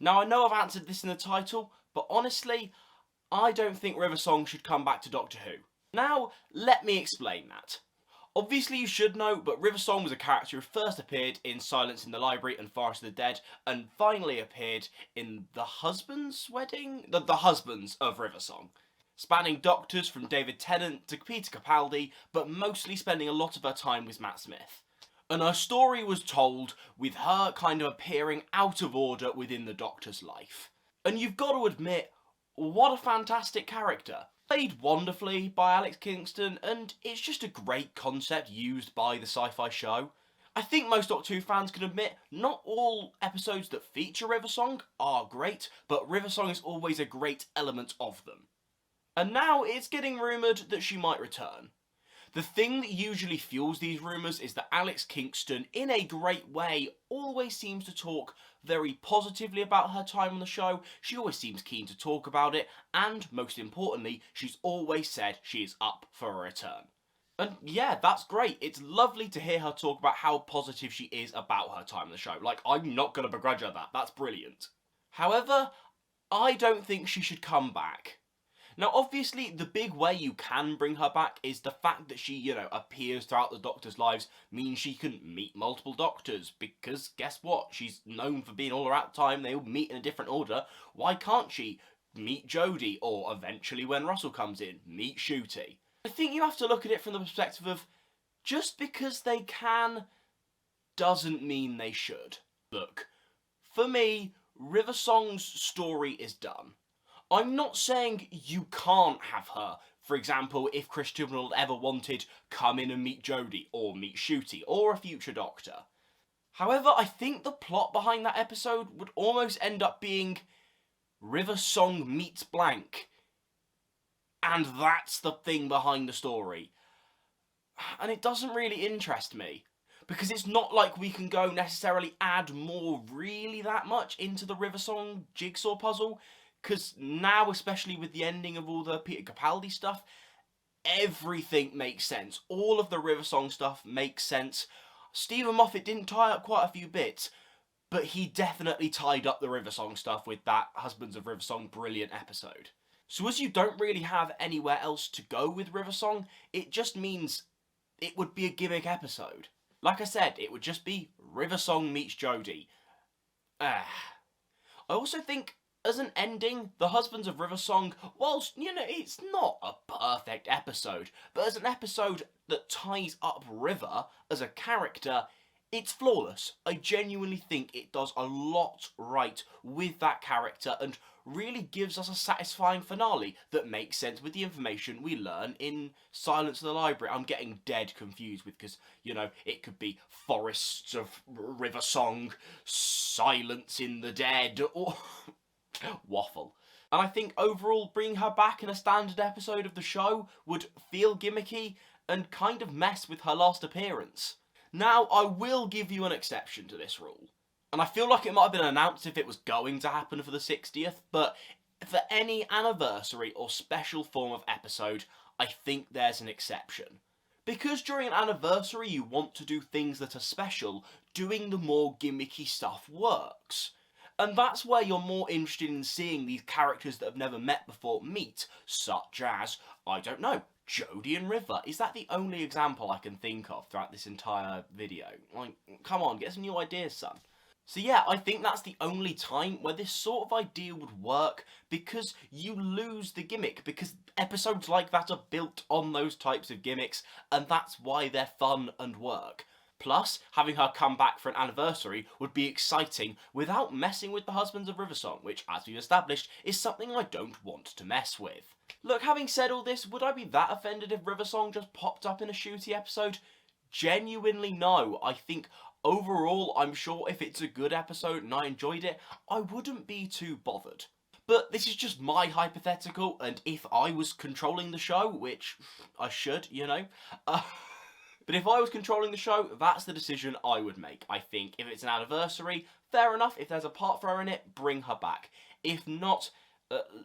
Now, I know I've answered this in the title, but honestly, I don't think River Song should come back to Doctor Who. Now, let me explain that. Obviously you should know, but River Song was a character who first appeared in Silence in the Library and Forest of the Dead, and finally appeared in The Husband's Wedding? The Husbands of River Song. Spanning Doctors from David Tennant to Peter Capaldi, but mostly spending a lot of her time with Matt Smith. And her story was told with her kind of appearing out of order within the Doctor's life. And you've got to admit, what a fantastic character. Played wonderfully by Alex Kingston, and it's just a great concept used by the sci-fi show. I think most Doctor Who fans can admit, not all episodes that feature River Song are great, but River Song is always a great element of them. And now it's getting rumoured that she might return. The thing that usually fuels these rumours is that Alex Kingston, in a great way, always seems to talk very positively about her time on the show. She always seems keen to talk about it, and most importantly, she's always said she is up for a return. And yeah, that's great. It's lovely to hear her talk about how positive she is about her time on the show. Like, I'm not going to begrudge her that. That's brilliant. However, I don't think she should come back. Now, obviously, the big way you can bring her back is the fact that she, appears throughout the Doctor's lives means she can meet multiple Doctors, because guess what? She's known for being all around the time, they all meet in a different order. Why can't she meet Jodie, or eventually when Russell comes in, meet Ncuti? I think you have to look at it from the perspective of, just because they can, doesn't mean they should. Look, for me, River Song's story is done. I'm not saying you can't have her. For example, if Chris Chibnall ever wanted, come in and meet Jodie, or meet Ncuti, or a future Doctor. However, I think the plot behind that episode would almost end up being River Song meets blank. And that's the thing behind the story. And it doesn't really interest me. Because it's not like we can go necessarily add more really that much into the River Song jigsaw puzzle. Because now, especially with the ending of all the Peter Capaldi stuff, everything makes sense. All of the River Song stuff makes sense. Stephen Moffat didn't tie up quite a few bits, but he definitely tied up the River Song stuff with that Husbands of River Song brilliant episode. So as you don't really have anywhere else to go with River Song, it just means it would be a gimmick episode. Like I said, it would just be River Song meets Jodie. I also think, as an ending, The Husbands of River Song, whilst, it's not a perfect episode, but as an episode that ties up River as a character, it's flawless. I genuinely think it does a lot right with that character and really gives us a satisfying finale that makes sense with the information we learn in Silence in the Library. I'm getting dead confused with, because, it could be Forests of River Song, Silence in the Dead, or waffle. And I think overall bringing her back in a standard episode of the show would feel gimmicky and kind of mess with her last appearance. Now, I will give you an exception to this rule. And I feel like it might have been announced if it was going to happen for the 60th, but for any anniversary or special form of episode, I think there's an exception. Because during an anniversary you want to do things that are special, doing the more gimmicky stuff works. And that's where you're more interested in seeing these characters that have never met before meet, such as, I don't know, Jodie and River. Is that the only example I can think of throughout this entire video? Like, come on, get some new ideas, son. So yeah, I think that's the only time where this sort of idea would work, because you lose the gimmick, because episodes like that are built on those types of gimmicks, and that's why they're fun and work. Plus, having her come back for an anniversary would be exciting without messing with the Husbands of River Song, which, as we've established, is something I don't want to mess with. Look, having said all this, would I be that offended if River Song just popped up in a Ncuti episode? Genuinely no. I think overall, I'm sure if it's a good episode and I enjoyed it, I wouldn't be too bothered. But this is just my hypothetical, and if I was controlling the show, which I should, but if I was controlling the show, that's the decision I would make. I think if it's an anniversary, fair enough. If there's a part for her in it, bring her back. If not,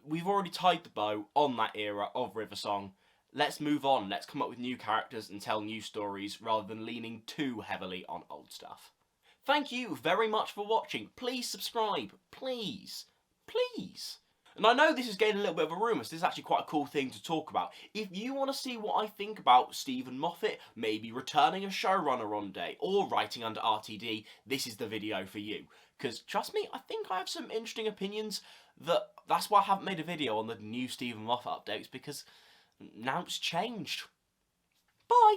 we've already tied the bow on that era of River Song. Let's move on. Let's come up with new characters and tell new stories rather than leaning too heavily on old stuff. Thank you very much for watching. Please subscribe. Please. Please. And I know this is getting a little bit of a rumour, so this is actually quite a cool thing to talk about. If you want to see what I think about Stephen Moffat maybe returning as showrunner one day, or writing under RTD, this is the video for you. Because, trust me, I think I have some interesting opinions. That's why I haven't made a video on the new Stephen Moffat updates, because now it's changed. Bye!